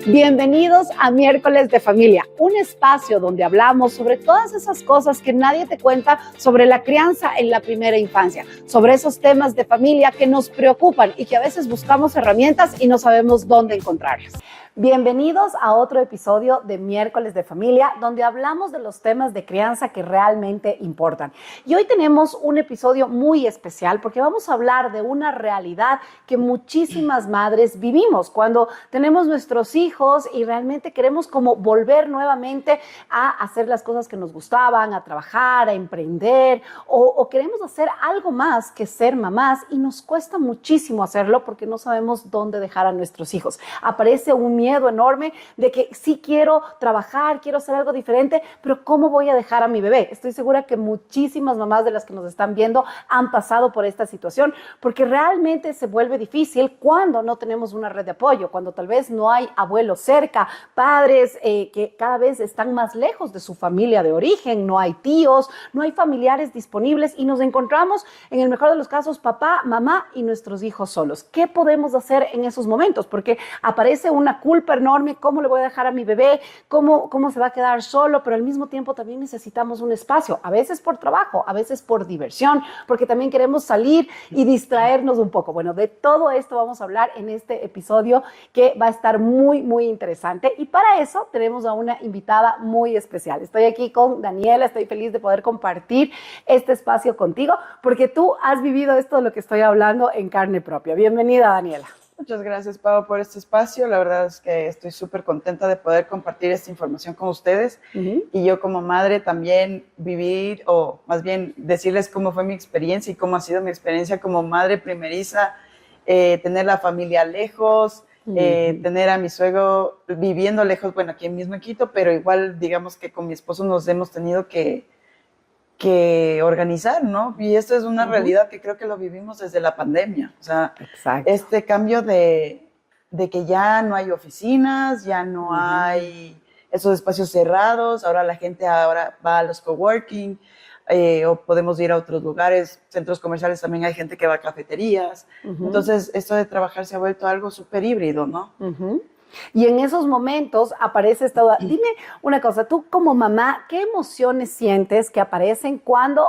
Bienvenidos a Miércoles de Familia, un espacio donde hablamos sobre todas esas cosas que nadie te cuenta sobre la crianza en la primera infancia, sobre esos temas de familia que nos preocupan y que a veces buscamos herramientas y no sabemos dónde encontrarlas. Bienvenidos a otro episodio de Miércoles de Familia, donde hablamos de los temas de crianza que realmente importan. Y hoy tenemos un episodio muy especial porque vamos a hablar de una realidad que muchísimas madres vivimos cuando tenemos nuestros hijos y realmente queremos como volver nuevamente a hacer las cosas que nos gustaban, a trabajar, a emprender o queremos hacer algo más que ser mamás y nos cuesta muchísimo hacerlo porque no sabemos dónde dejar a nuestros hijos. Aparece un miedo enorme de que sí quiero trabajar, quiero hacer algo diferente, pero ¿cómo voy a dejar a mi bebé? Estoy segura que muchísimas mamás de las que nos están viendo han pasado por esta situación, porque realmente se vuelve difícil cuando no tenemos una red de apoyo, cuando tal vez no hay abuelos cerca, padres que cada vez están más lejos de su familia de origen, no hay tíos, no hay familiares disponibles y nos encontramos, en el mejor de los casos, papá, mamá y nuestros hijos solos. ¿Qué podemos hacer en esos momentos? Porque aparece una culpa enorme, ¿cómo le voy a dejar a mi bebé? ¿Cómo se va a quedar solo? Pero al mismo tiempo también necesitamos un espacio, a veces por trabajo, a veces por diversión, porque también queremos salir y distraernos un poco. Bueno, de todo esto vamos a hablar en este episodio que va a estar muy, muy interesante y para eso tenemos a una invitada muy especial. Estoy aquí con Daniela, estoy feliz de poder compartir este espacio contigo porque tú has vivido esto de lo que estoy hablando en carne propia. Bienvenida, Daniela. Muchas gracias, Pau, por este espacio. La verdad es que estoy súper contenta de poder compartir esta información con ustedes. Y yo como madre también vivir, o más bien decirles cómo fue mi experiencia y cómo ha sido mi experiencia como madre primeriza, tener la familia lejos, tener a mi suegro viviendo lejos, bueno, aquí mismo en Quito, pero igual digamos que con mi esposo nos hemos tenido que organizar, ¿no? Y esto es una realidad que creo que lo vivimos desde la pandemia. O sea, este cambio de que ya no hay oficinas, ya no hay esos espacios cerrados, ahora la gente va a los coworking, o podemos ir a otros lugares, centros comerciales también hay gente que va a cafeterías. Entonces, esto de trabajar se ha vuelto algo súper híbrido, ¿no? Y en esos momentos aparece esta duda. Dime una cosa, tú como mamá, ¿qué emociones sientes que aparecen cuando,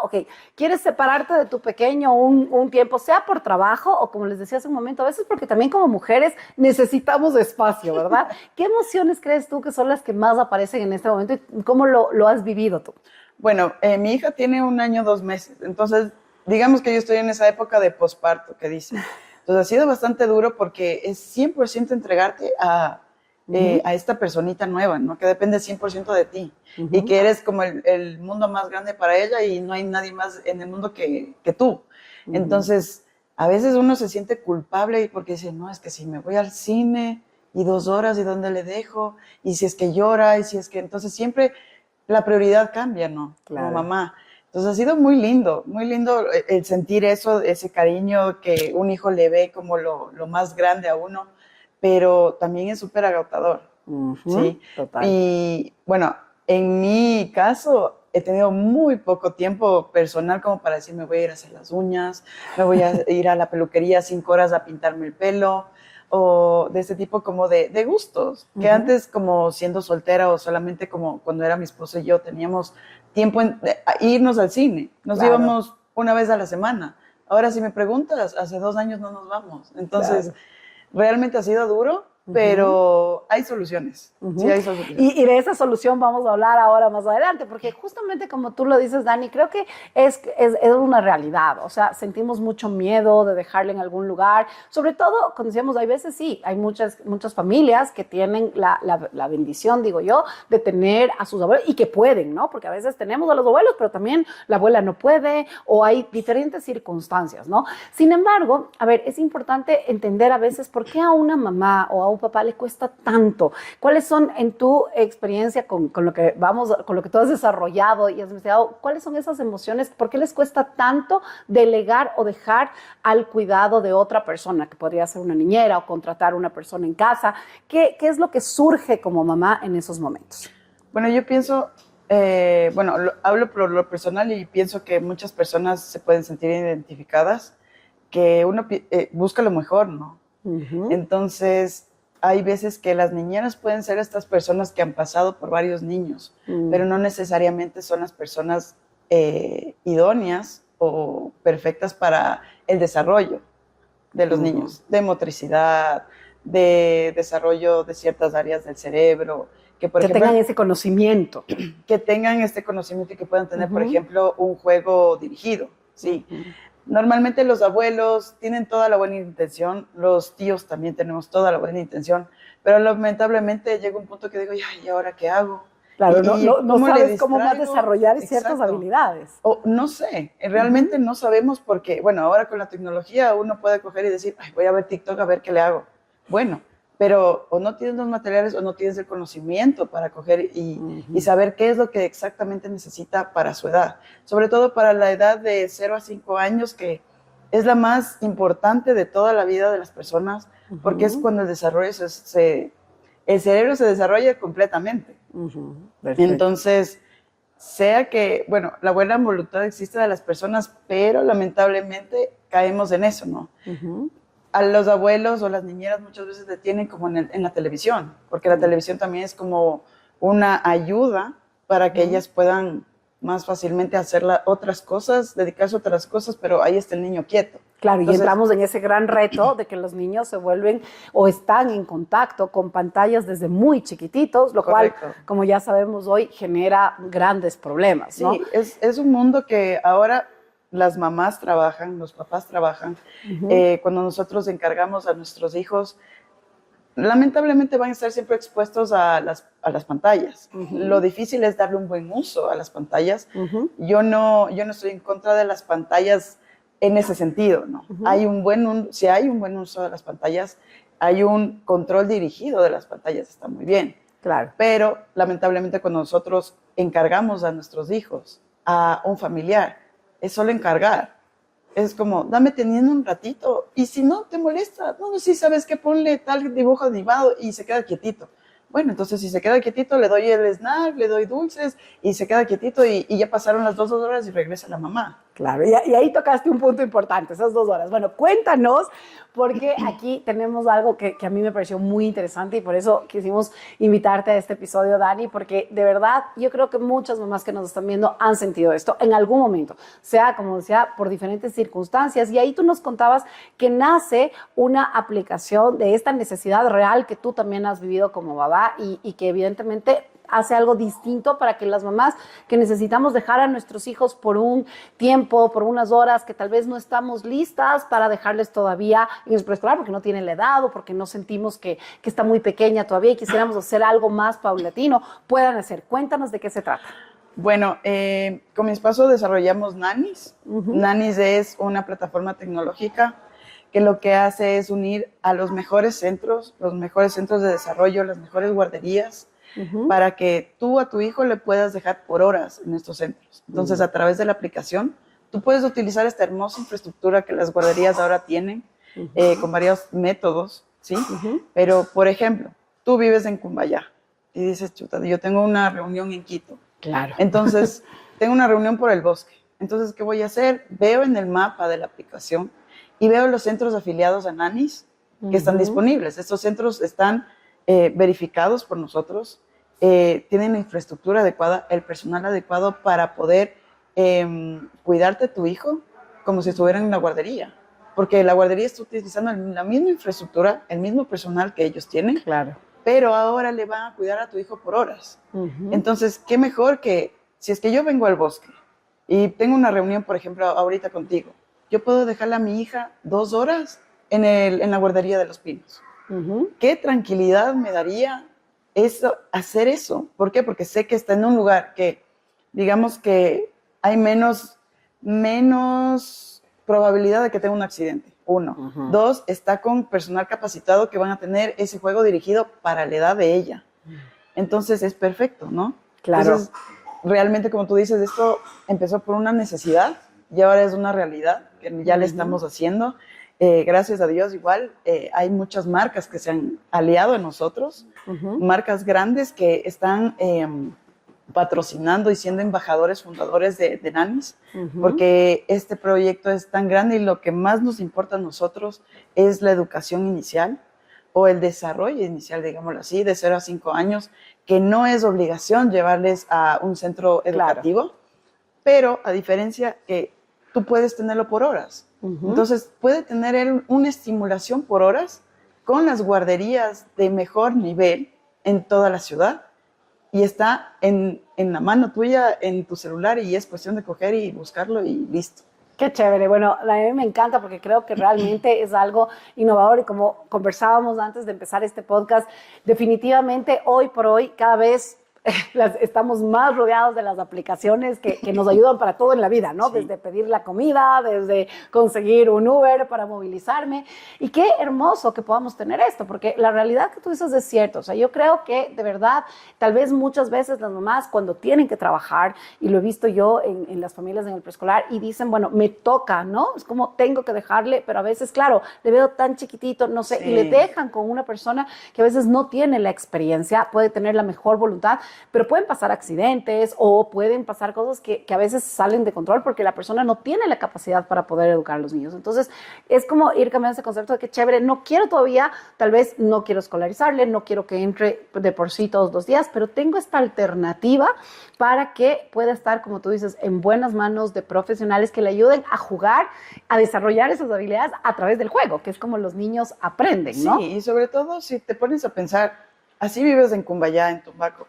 quieres separarte de tu pequeño un tiempo, sea por trabajo o como les decía hace un momento, a veces porque también como mujeres necesitamos espacio, ¿verdad? ¿Qué emociones crees tú que son las que más aparecen en este momento y cómo lo has vivido tú? Bueno, mi hija tiene 1 año, 2 meses, entonces digamos que yo estoy en esa época de posparto que dicen. Entonces ha sido bastante duro porque es 100% entregarte a esta personita nueva, ¿no? Que depende 100% de ti y que eres como el mundo más grande para ella y no hay nadie más en el mundo que tú. Entonces, a veces uno se siente culpable porque dice, no, es que si me voy al cine y 2 horas, ¿y dónde le dejo? Y si es que llora, y si es que... Entonces siempre la prioridad cambia, ¿no? Claro. Como mamá. Entonces ha sido muy lindo el sentir eso, ese cariño que un hijo le ve como lo más grande a uno, pero también es súper agotador, ¿sí? Total. Y bueno, en mi caso he tenido muy poco tiempo personal como para decir me voy a ir a hacer las uñas, me voy a ir a la peluquería 5 horas a pintarme el pelo, o de ese tipo como de gustos, que antes como siendo soltera o solamente como cuando era mi esposo y yo teníamos tiempo a irnos al cine, nos íbamos una vez a la semana. Ahora si me preguntas, hace 2 años no nos vamos, entonces realmente ha sido duro, pero hay soluciones, sí hay soluciones. Y de esa solución vamos a hablar ahora más adelante, porque justamente como tú lo dices, Dani, creo que es una realidad, o sea, sentimos mucho miedo de dejarle en algún lugar, sobre todo, cuando decíamos, hay veces sí, hay muchas familias que tienen la bendición, digo yo, de tener a sus abuelos y que pueden, ¿no? Porque a veces tenemos a los abuelos, pero también la abuela no puede, o hay diferentes circunstancias, ¿no? Sin embargo, a ver, es importante entender a veces por qué a una mamá o a un papá le cuesta tanto. ¿Cuáles son, en tu experiencia con lo que tú has desarrollado y has investigado, cuáles son esas emociones? ¿Por qué les cuesta tanto delegar o dejar al cuidado de otra persona, que podría ser una niñera o contratar a una persona en casa? ¿Qué es lo que surge como mamá en esos momentos? Bueno, yo pienso, hablo por lo personal y pienso que muchas personas se pueden sentir identificadas, que uno busca lo mejor, ¿no? Entonces, hay veces que las niñeras pueden ser estas personas que han pasado por varios niños, pero no necesariamente son las personas idóneas o perfectas para el desarrollo de los niños, de motricidad, de desarrollo de ciertas áreas del cerebro, que tengan ese conocimiento. Que tengan este conocimiento y que puedan tener, por ejemplo, un juego dirigido, ¿sí? Normalmente los abuelos tienen toda la buena intención, los tíos también tenemos toda la buena intención, pero lamentablemente llega un punto que digo, ¿y ahora qué hago? Claro, no sabes cómo vas a desarrollar ciertas habilidades. O no sé, realmente no sabemos porque, bueno, ahora con la tecnología uno puede coger y decir, voy a ver TikTok a ver qué le hago. Bueno, pero o no tienes los materiales o no tienes el conocimiento para coger y saber qué es lo que exactamente necesita para su edad. Sobre todo para la edad de 0 a 5 años, que es la más importante de toda la vida de las personas, porque es cuando el desarrollo el cerebro se desarrolla completamente. Entonces, sea que, bueno, la buena voluntad existe de las personas, pero lamentablemente caemos en eso, ¿no? A los abuelos o las niñeras muchas veces detienen como en la televisión, porque la televisión también es como una ayuda para que ellas puedan más fácilmente hacer otras cosas, dedicarse a otras cosas, pero ahí está el niño quieto. Claro, entonces, y entramos en ese gran reto de que los niños se vuelven o están en contacto con pantallas desde muy chiquititos, lo cual, como ya sabemos hoy, genera grandes problemas, ¿no? Sí, es un mundo que ahora las mamás trabajan, los papás trabajan. Cuando nosotros encargamos a nuestros hijos, lamentablemente van a estar siempre expuestos a las pantallas. Lo difícil es darle un buen uso a las pantallas. Yo no estoy en contra de las pantallas en ese sentido, ¿no? Si hay un buen uso de las pantallas, hay un control dirigido de las pantallas, está muy bien. Claro. Pero lamentablemente cuando nosotros encargamos a nuestros hijos a un familiar, es solo encargar. Es como, dame teniendo un ratito, y si no te molesta, no, si sabes que ponle tal dibujo animado y se queda quietito. Bueno, entonces si se queda quietito, le doy el snack, le doy dulces, y se queda quietito, y ya pasaron las 2 horas y regresa la mamá. Claro, y ahí tocaste un punto importante, esas 2 horas. Bueno, cuéntanos, porque aquí tenemos algo que a mí me pareció muy interesante y por eso quisimos invitarte a este episodio, Dani, porque de verdad yo creo que muchas mamás que nos están viendo han sentido esto en algún momento, sea, como decía, por diferentes circunstancias. Y ahí tú nos contabas que nace una aplicación de esta necesidad real que tú también has vivido como babá y que evidentemente hace algo distinto para que las mamás que necesitamos dejar a nuestros hijos por un tiempo, por unas horas, que tal vez no estamos listas para dejarles todavía en el preescolar porque no tienen la edad o porque no sentimos que está muy pequeña todavía y quisiéramos hacer algo más paulatino, puedan hacer. Cuéntanos de qué se trata. Bueno, con mi esposo desarrollamos Nannies. Nannies es una plataforma tecnológica que lo que hace es unir a los mejores centros de desarrollo, las mejores guarderías, para que tú a tu hijo le puedas dejar por horas en estos centros. Entonces, a través de la aplicación, tú puedes utilizar esta hermosa infraestructura que las guarderías ahora tienen, con varios métodos, ¿sí? Pero, por ejemplo, tú vives en Cumbayá y dices, chuta, yo tengo una reunión en Quito. Claro. Entonces, tengo una reunión por el bosque. Entonces, ¿qué voy a hacer? Veo en el mapa de la aplicación y veo los centros afiliados a Nannies que están disponibles. Estos centros están verificados por nosotros, tienen la infraestructura adecuada, el personal adecuado para poder cuidarte a tu hijo como si estuviera en una guardería, porque la guardería está utilizando la misma infraestructura, el mismo personal que ellos tienen, claro, pero ahora le van a cuidar a tu hijo por horas. Entonces, qué mejor que si es que yo vengo al bosque y tengo una reunión, por ejemplo, ahorita contigo, yo puedo dejarle a mi hija 2 horas en la guardería de Los Pinos. Qué tranquilidad me daría hacer eso. ¿Por qué? Porque sé que está en un lugar que, digamos que hay menos probabilidad de que tenga un accidente. 1. 2, está con personal capacitado que van a tener ese juego dirigido para la edad de ella. Entonces es perfecto, ¿no? Claro. Entonces, realmente, como tú dices, esto empezó por una necesidad y ahora es una realidad que ya le estamos haciendo. Gracias a Dios, igual, hay muchas marcas que se han aliado a nosotros, marcas grandes que están patrocinando y siendo embajadores fundadores de Nannies, porque este proyecto es tan grande y lo que más nos importa a nosotros es la educación inicial, o el desarrollo inicial, digámoslo así, de 0 a 5 años, que no es obligación llevarles a un centro educativo, claro, pero a diferencia que tú puedes tenerlo por horas. Entonces, puede tener él una estimulación por horas con las guarderías de mejor nivel en toda la ciudad y está en la mano tuya, en tu celular, y es cuestión de coger y buscarlo y listo. Qué chévere. Bueno, a mí me encanta porque creo que realmente es algo innovador y como conversábamos antes de empezar este podcast, definitivamente hoy por hoy cada vez estamos más rodeados de las aplicaciones que nos ayudan para todo en la vida, ¿no? Sí. Desde pedir la comida, desde conseguir un Uber para movilizarme. Y qué hermoso que podamos tener esto, porque la realidad que tú dices es cierto. O sea, yo creo que de verdad, tal vez muchas veces las mamás cuando tienen que trabajar, y lo he visto yo en las familias en el preescolar, y dicen, bueno, me toca, ¿no? Es como tengo que dejarle, pero a veces, claro, le veo tan chiquitito, no sé, sí, y le dejan con una persona que a veces no tiene la experiencia, puede tener la mejor voluntad, pero pueden pasar accidentes o pueden pasar cosas que a veces salen de control porque la persona no tiene la capacidad para poder educar a los niños. Entonces, es como ir cambiando ese concepto de que chévere, no quiero todavía, tal vez no quiero escolarizarle, no quiero que entre de por sí todos los días, pero tengo esta alternativa para que pueda estar, como tú dices, en buenas manos de profesionales que le ayuden a jugar, a desarrollar esas habilidades a través del juego, que es como los niños aprenden, ¿no? Sí, y sobre todo si te pones a pensar, así vives en Cumbayá, en Tumbaco,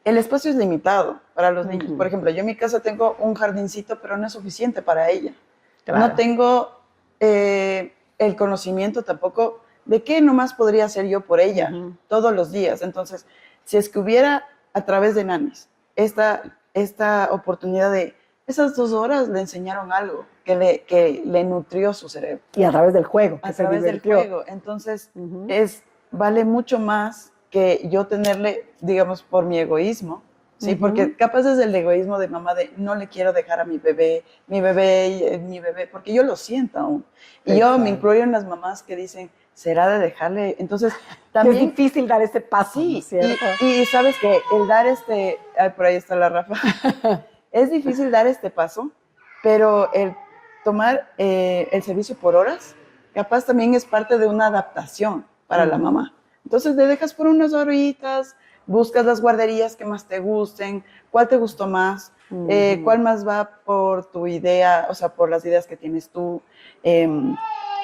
el espacio es limitado para los niños. Por ejemplo, yo en mi casa tengo un jardincito, pero no es suficiente para ella. Claro. No tengo el conocimiento tampoco de qué nomás podría hacer yo por ella todos los días. Entonces, si es que hubiera a través de nanis esta oportunidad de esas 2 horas le enseñaron algo que le nutrió su cerebro. Y a través del juego. A través del juego. Entonces, vale mucho más que yo tenerle, digamos, por mi egoísmo, ¿sí? Porque capaz es el egoísmo de mamá de no le quiero dejar a mi bebé, porque yo lo siento aún. Y yo me incluyo en las mamás que dicen, ¿será de dejarle? Entonces, también... Es difícil dar ese paso, sí, ¿cierto? Y sabes que el dar por ahí está la Rafa, es difícil dar este paso, pero el tomar el servicio por horas, capaz también es parte de una adaptación para la mamá. Entonces le dejas por unas horitas, buscas las guarderías que más te gusten, cuál te gustó más, cuál más va por tu idea, o sea, por las ideas que tienes tú,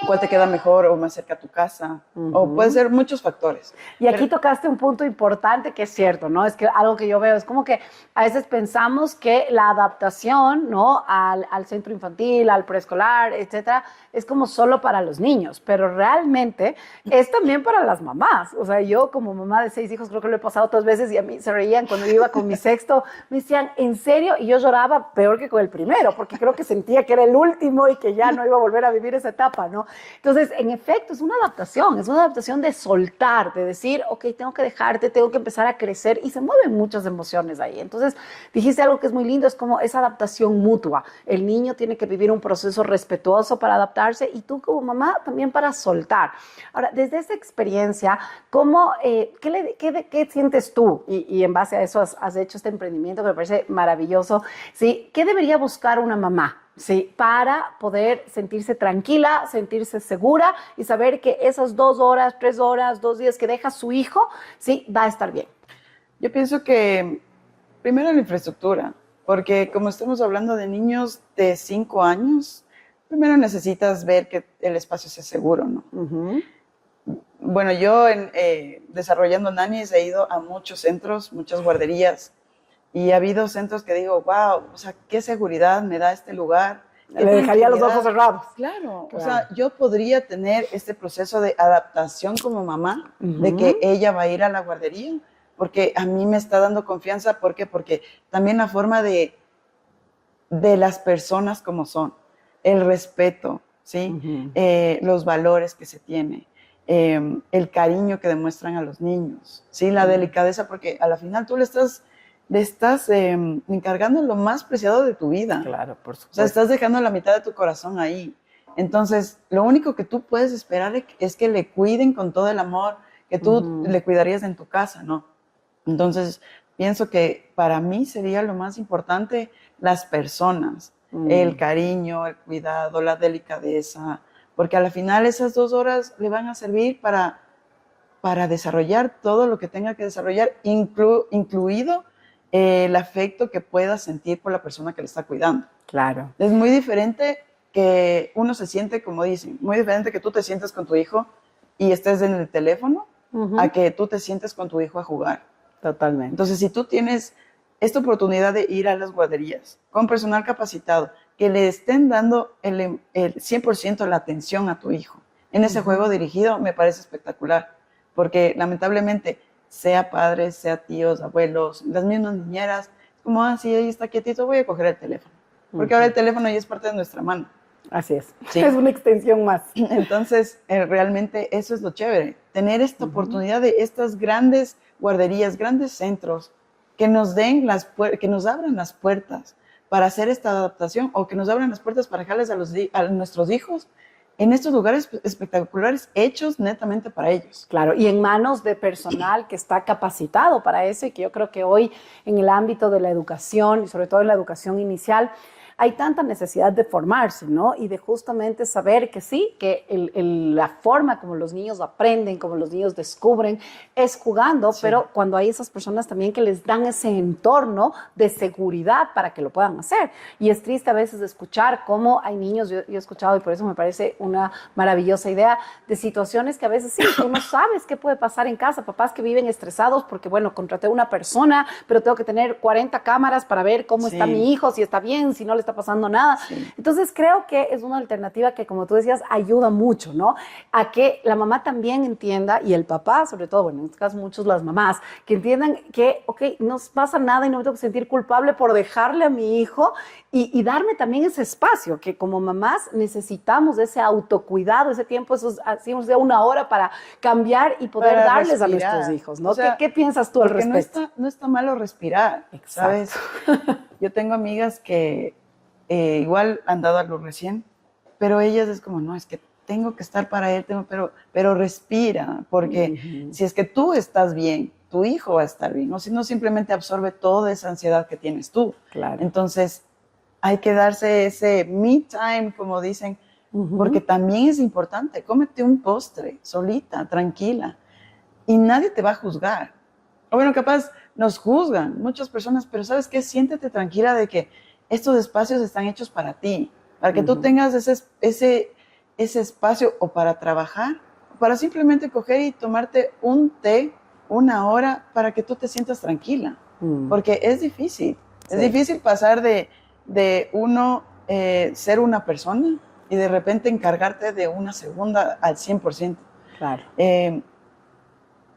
cuál te queda mejor o más cerca a tu casa, o puede ser muchos factores. Y aquí tocaste un punto importante que es cierto, ¿no? Es que algo que yo veo es como que a veces pensamos que la adaptación, ¿no? Al centro infantil, al preescolar, etcétera, es como solo para los niños, pero realmente es también para las mamás. O sea, yo como mamá de 6 hijos creo que lo he pasado 2 veces y a mí se reían cuando yo iba con mi sexto, me decían, ¿en serio? Y yo lloraba peor que con el primero, porque creo que sentía que era el último y que ya no iba a volver a vivir esa etapa, ¿no? Entonces, en efecto, es una adaptación de soltar, de decir, ok, tengo que dejarte, tengo que empezar a crecer, y se mueven muchas emociones ahí. Entonces, dijiste algo que es muy lindo, es como esa adaptación mutua. El niño tiene que vivir un proceso respetuoso para adaptarse y tú como mamá también para soltar. Ahora, desde esa experiencia, ¿qué sientes tú? Y en base a eso has hecho este emprendimiento que me parece maravilloso, ¿sí? ¿Qué debería buscar una mamá? Sí, para poder sentirse tranquila, sentirse segura y saber que esas 2 horas, 3 horas, 2 días que deja su hijo, sí, va a estar bien. Yo pienso que primero la infraestructura, porque como estamos hablando de niños de 5 años, primero necesitas ver que el espacio sea seguro, ¿no? Bueno, yo desarrollando nanis he ido a muchos centros, muchas guarderías, y ha habido centros que digo, wow, o sea, qué seguridad me da este lugar. Le dejaría los ojos cerrados. Claro, o sea, yo podría tener este proceso de adaptación como mamá, de que ella va a ir a la guardería, porque a mí me está dando confianza. ¿Por qué? Porque también la forma de las personas como son, el respeto, ¿sí? Los valores que se tiene, el cariño que demuestran a los niños, ¿sí? La delicadeza, porque a la final tú le estás encargando lo más preciado de tu vida. Claro, por supuesto. O sea, estás dejando la mitad de tu corazón ahí. Entonces, lo único que tú puedes esperar es que le cuiden con todo el amor que tú le cuidarías en tu casa, ¿no? Entonces, pienso que para mí sería lo más importante las personas, el cariño, el cuidado, la delicadeza, porque a la final esas 2 horas le van a servir para para desarrollar todo lo que tenga que desarrollar, incluido el afecto que pueda sentir por la persona que le está cuidando. Claro. Es muy diferente que uno se siente, como dicen, muy diferente que tú te sientes con tu hijo y estés en el teléfono, a que tú te sientes con tu hijo a jugar. Totalmente. Entonces, si tú tienes esta oportunidad de ir a las guarderías con personal capacitado, que le estén dando el 100% la atención a tu hijo en ese juego dirigido, me parece espectacular. Porque lamentablemente, sea padres, sea tíos, abuelos, las mismas niñeras, como, sí, ahí está quietito, voy a coger el teléfono. Porque ahora el teléfono ya es parte de nuestra mano. Así es. Sí. Es una extensión más. Entonces, realmente eso es lo chévere, tener esta oportunidad de estas grandes guarderías, grandes centros, que nos den que nos abran las puertas para hacer esta adaptación, o que nos abran las puertas para dejarles a nuestros hijos en estos lugares espectaculares hechos netamente para ellos. Claro, y en manos de personal que está capacitado para eso, y que yo creo que hoy en el ámbito de la educación, y sobre todo en la educación inicial, hay tanta necesidad de formarse, ¿no? Y de justamente saber que sí, que la forma como los niños aprenden, como los niños descubren, es jugando, sí. Pero cuando hay esas personas también que les dan ese entorno de seguridad para que lo puedan hacer. Y es triste a veces escuchar cómo hay niños, yo he escuchado, y por eso me parece una maravillosa idea, de situaciones que a veces sí, tú no sabes qué puede pasar en casa, papás que viven estresados porque, bueno, contraté una persona, pero tengo que tener 40 cámaras para ver cómo está mi hijo, si está bien, si no le está pasando nada. Sí. Entonces creo que es una alternativa que, como tú decías, ayuda mucho, ¿no? A que la mamá también entienda, y el papá, sobre todo, bueno, en este caso muchos las mamás, que entiendan que, ok, no pasa nada y no me tengo que sentir culpable por dejarle a mi hijo y darme también ese espacio, que como mamás necesitamos ese autocuidado, ese tiempo, esos, así de una hora para cambiar y poder darles respirar a nuestros hijos, ¿no? O sea, ¿Qué piensas tú al respecto? No está malo respirar, ¿sabes? Yo tengo amigas que igual han dado a luz recién, pero ellas es como, no, es que tengo que estar para él, pero respira, porque si es que tú estás bien, tu hijo va a estar bien, o si no, simplemente absorbe toda esa ansiedad que tienes tú. Claro. Entonces, hay que darse ese me time, como dicen, porque también es importante. Cómete un postre, solita, tranquila, y nadie te va a juzgar. O bueno, capaz nos juzgan muchas personas, pero ¿sabes qué? Siéntete tranquila de que estos espacios están hechos para ti, para que tú tengas ese espacio, o para trabajar, o para simplemente coger y tomarte un té, una hora, para que tú te sientas tranquila, porque es difícil. Sí. Es difícil pasar de uno ser una persona y de repente encargarte de una segunda al 100%. Claro.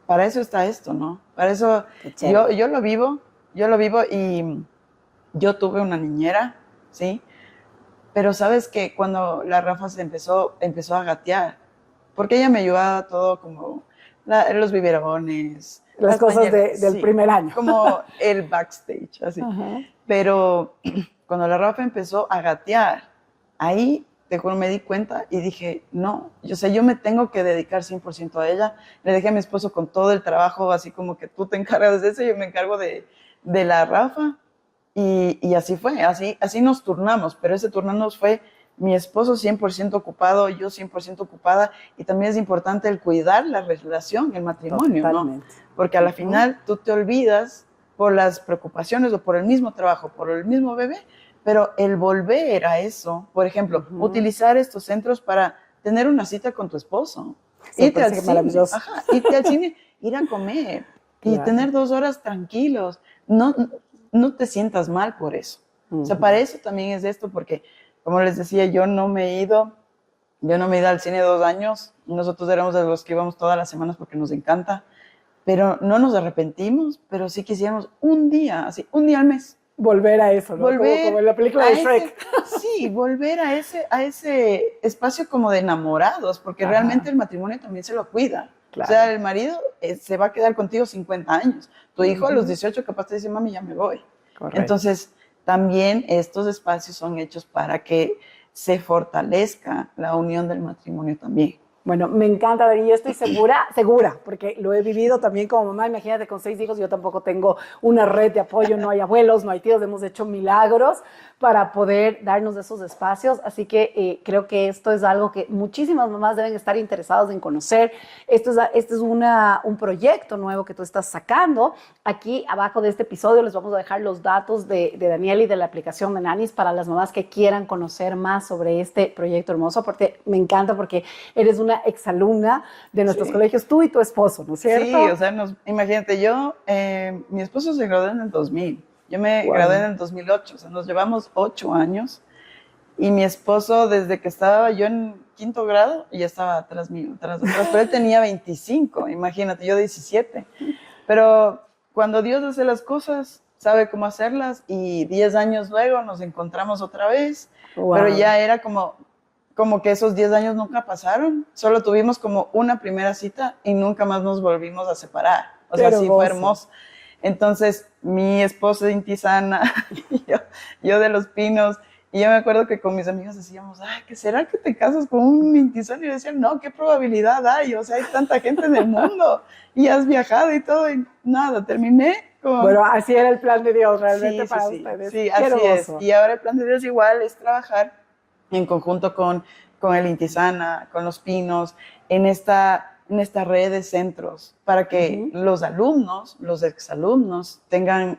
Para eso está esto, ¿no? Para eso yo lo vivo y yo tuve una niñera, ¿sí? Pero sabes que cuando la Rafa empezó a gatear, porque ella me ayudaba todo como los biberones. Las cosas del primer año. Como el backstage, así. Pero cuando la Rafa empezó a gatear, ahí, te juro, me di cuenta y dije, no, yo me tengo que dedicar 100% a ella. Le dejé a mi esposo con todo el trabajo, así como que tú te encargas de eso, yo me encargo de la Rafa. Y así fue, así nos turnamos, pero ese turnarnos fue mi esposo 100% ocupado, yo 100% ocupada, y también es importante el cuidar la relación, el matrimonio, totalmente, ¿no? Porque a la final tú te olvidas por las preocupaciones o por el mismo trabajo, por el mismo bebé, pero el volver a eso, por ejemplo, utilizar estos centros para tener una cita con tu esposo, irte al cine, ir a comer, y tener 2 horas tranquilos, no te sientas mal por eso. O sea, para eso también es esto, porque, como les decía, yo no me he ido al cine 2 años. Nosotros éramos de los que íbamos todas las semanas porque nos encanta, pero no nos arrepentimos, pero sí quisiéramos un día al mes. Volver a eso, ¿no? Volver como en la película de Shrek. Sí, volver a ese espacio como de enamorados, porque realmente el matrimonio también se lo cuida. Claro. O sea, el marido se va a quedar contigo 50 años. Tu hijo a los 18 capaz te dice, mami, ya me voy. Correcto. Entonces, también estos espacios son hechos para que se fortalezca la unión del matrimonio también. Bueno, me encanta, Dani. Yo estoy segura, porque lo he vivido también como mamá. Imagínate, con 6 hijos, yo tampoco tengo una red de apoyo, no hay abuelos, no hay tíos, hemos hecho milagros para poder darnos esos espacios. Así que creo que esto es algo que muchísimas mamás deben estar interesadas en conocer. Este es un proyecto nuevo que tú estás sacando. Aquí abajo de este episodio les vamos a dejar los datos de Daniel y de la aplicación de Nannies para las mamás que quieran conocer más sobre este proyecto hermoso, porque me encanta, porque eres una exalumna de nuestros colegios, tú y tu esposo, ¿no es cierto? Sí, o sea, imagínate, mi esposo se graduó en el 2000, yo me gradué en el 2008, o sea, nos llevamos 8 años, y mi esposo, desde que estaba yo en 5º grado, ya estaba atrás mío, atrás, pero él tenía 25, imagínate, yo 17, pero cuando Dios hace las cosas, sabe cómo hacerlas, y 10 años luego nos encontramos otra vez, pero ya era como que esos 10 años nunca pasaron, solo tuvimos como una primera cita y nunca más nos volvimos a separar. O sea, sí fue hermoso. Entonces, mi esposo de Intisana, yo de Los Pinos, y yo me acuerdo que con mis amigos decíamos, ay, ¿qué será que te casas con un Intisano? Y decían, no, ¿qué probabilidad hay? O sea, hay tanta gente en el mundo y has viajado y todo, y nada, terminé con... Bueno, así era el plan de Dios realmente para ustedes. Sí, así es. Y ahora el plan de Dios igual es trabajar en conjunto con el Intisana, con Los Pinos, en esta red de centros, para que los alumnos, los exalumnos, tengan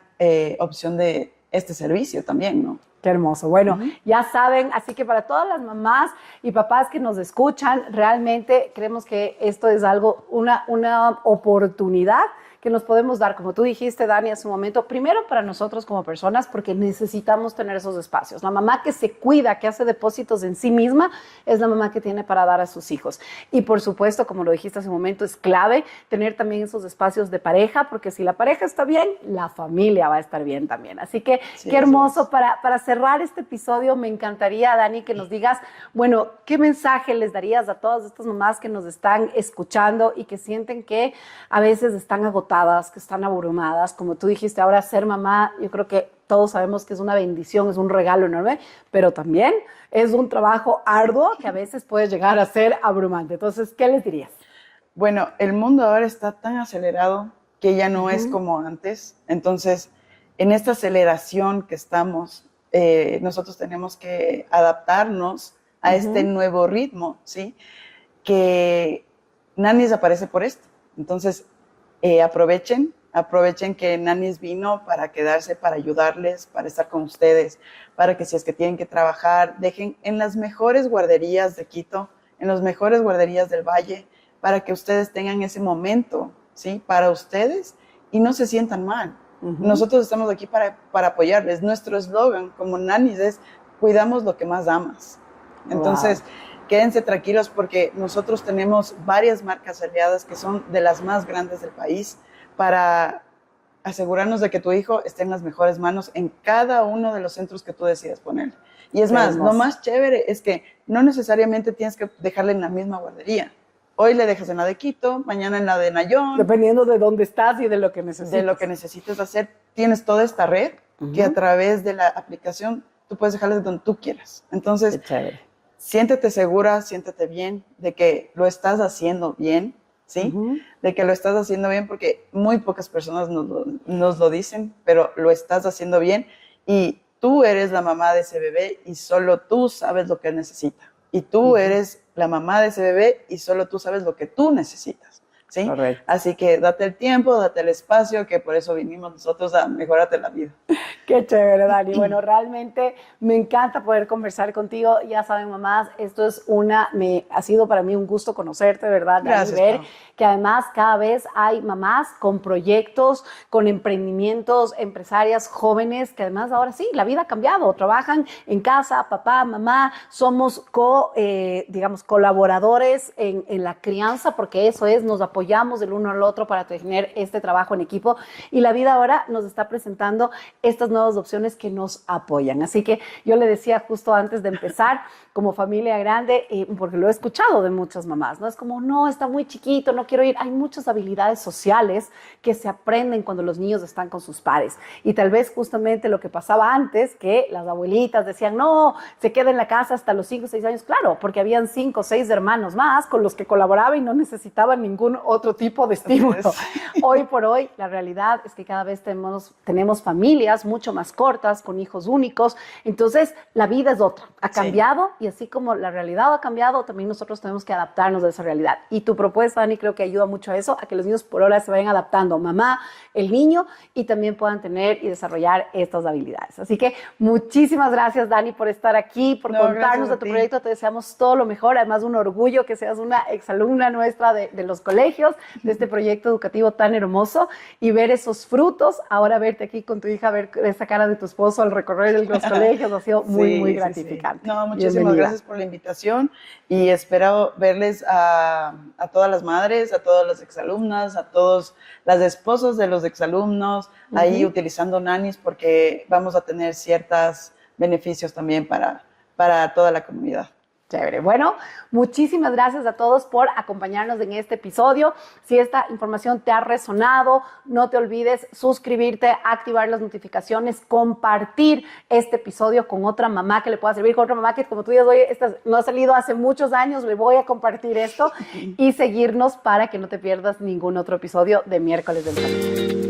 opción de este servicio también, ¿no? Qué hermoso. Bueno, ya saben, así que para todas las mamás y papás que nos escuchan, realmente creemos que esto es algo, una oportunidad que nos podemos dar, como tú dijiste, Dani, hace un momento, primero para nosotros como personas, porque necesitamos tener esos espacios. La mamá que se cuida, que hace depósitos en sí misma, es la mamá que tiene para dar a sus hijos. Y por supuesto, como lo dijiste hace un momento, es clave tener también esos espacios de pareja, porque si la pareja está bien, la familia va a estar bien también. Así que qué hermoso. Para cerrar este episodio, me encantaría, Dani, que nos digas, bueno, ¿qué mensaje les darías a todas estas mamás que nos están escuchando y que sienten que a veces están agotadas, que están abrumadas? Como tú dijiste, ahora ser mamá, yo creo que todos sabemos que es una bendición, es un regalo enorme, pero también es un trabajo arduo que a veces puede llegar a ser abrumante. Entonces, ¿qué les dirías? Bueno, el mundo ahora está tan acelerado que ya no es como antes. Entonces, en esta aceleración que estamos, nosotros tenemos que adaptarnos a este nuevo ritmo, ¿sí? Que Nannies aparece por esto. Entonces, aprovechen que Nannies vino para quedarse, para ayudarles, para estar con ustedes, para que si es que tienen que trabajar, dejen en las mejores guarderías de Quito, en las mejores guarderías del Valle, para que ustedes tengan ese momento, ¿sí? Para ustedes y no se sientan mal. Nosotros estamos aquí para apoyarles. Nuestro eslogan como Nannies es, cuidamos lo que más amas. Entonces, quédense tranquilos porque nosotros tenemos varias marcas aliadas que son de las más grandes del país para asegurarnos de que tu hijo esté en las mejores manos en cada uno de los centros que tú decidas poner. Y es más, lo más chévere es que no necesariamente tienes que dejarle en la misma guardería. Hoy le dejas en la de Quito, mañana en la de Nayón. Dependiendo de dónde estás y de lo que necesites. De lo que necesites hacer. Tienes toda esta red que a través de la aplicación tú puedes dejarles donde tú quieras. Entonces, siéntete segura, siéntete bien de que lo estás haciendo bien, ¿sí? De que lo estás haciendo bien porque muy pocas personas nos lo dicen, pero lo estás haciendo bien y tú eres la mamá de ese bebé y solo tú sabes lo que necesita. Y tú eres la mamá de ese bebé y solo tú sabes lo que tú necesitas, ¿sí? Correcto. Así que date el tiempo, date el espacio, que por eso vinimos nosotros a mejorarte la vida. Qué chévere, Dani. Bueno, realmente me encanta poder conversar contigo. Ya saben, mamás, esto es ha sido para mí un gusto conocerte, ¿verdad? Gracias, Dani, ver Pau. que además cada vez hay mamás con proyectos, con emprendimientos, empresarias jóvenes, que además ahora sí, la vida ha cambiado. Trabajan en casa, papá, mamá, somos digamos, colaboradores en la crianza, porque eso es, nos apoyamos apoyamos el uno al otro para tener este trabajo en equipo, y la vida ahora nos está presentando estas nuevas opciones que nos apoyan. Así que yo le decía justo antes de empezar, como familia grande, porque lo he escuchado de muchas mamás, ¿no? Es como, no, está muy chiquito, no quiero ir. Hay muchas habilidades sociales que se aprenden cuando los niños están con sus pares. Y tal vez justamente lo que pasaba antes, que las abuelitas decían, no, se queda en la casa hasta los 5 o 6 años. Claro, porque habían 5 o 6 hermanos más con los que colaboraba y no necesitaban ningún otro tipo de estímulo. Hoy por hoy, la realidad es que cada vez tenemos familias mucho más cortas, con hijos únicos. Entonces, la vida es otra. Ha cambiado, y así como la realidad ha cambiado, también nosotros tenemos que adaptarnos a esa realidad. Y tu propuesta, Dani, creo que ayuda mucho a eso, a que los niños por ahora se vayan adaptando, mamá, el niño, y también puedan tener y desarrollar estas habilidades. Así que muchísimas gracias, Dani, por estar aquí, por contarnos de tu proyecto. Te deseamos todo lo mejor. Además, un orgullo que seas una exalumna nuestra de los colegios, de este proyecto educativo tan hermoso, y ver esos frutos. Ahora verte aquí con tu hija, ver esa cara de tu esposo al recorrer los colegios, ha sido muy gratificante. No, muchísimas gracias por la invitación, y espero verles a todas las madres, a todas las exalumnas, a todas las esposas de los exalumnos, ahí utilizando nanis, porque vamos a tener ciertos beneficios también para toda la comunidad. Chévere. Bueno, muchísimas gracias a todos por acompañarnos en este episodio. Si esta información te ha resonado, no te olvides suscribirte, activar las notificaciones, compartir este episodio con otra mamá que le pueda servir, con otra mamá que, como tú dices, oye, esta no ha salido hace muchos años, le voy a compartir esto, y seguirnos para que no te pierdas ningún otro episodio de Miércoles del Familia.